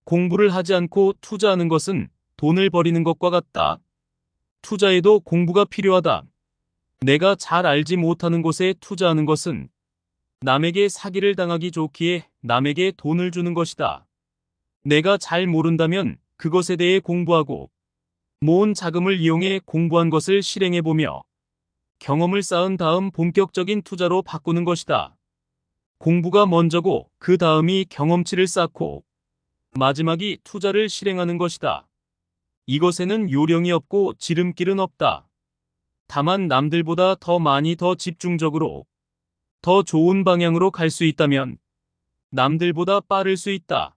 공부를 하지 않고 투자하는 것은 돈을 버리는 것과 같다. 투자에도 공부가 필요하다. 내가 잘 알지 못하는 곳에 투자하는 것은 남에게 사기를 당하기 좋기에 남에게 돈을 주는 것이다. 내가 잘 모른다면 그것에 대해 공부하고 모은 자금을 이용해 공부한 것을 실행해보며 경험을 쌓은 다음 본격적인 투자로 바꾸는 것이다. 공부가 먼저고 그 다음이 경험치를 쌓고 마지막이 투자를 실행하는 것이다. 이것에는 요령이 없고 지름길은 없다. 다만 남들보다 더 많이 더 집중적으로 더 좋은 방향으로 갈 수 있다면 남들보다 빠를 수 있다.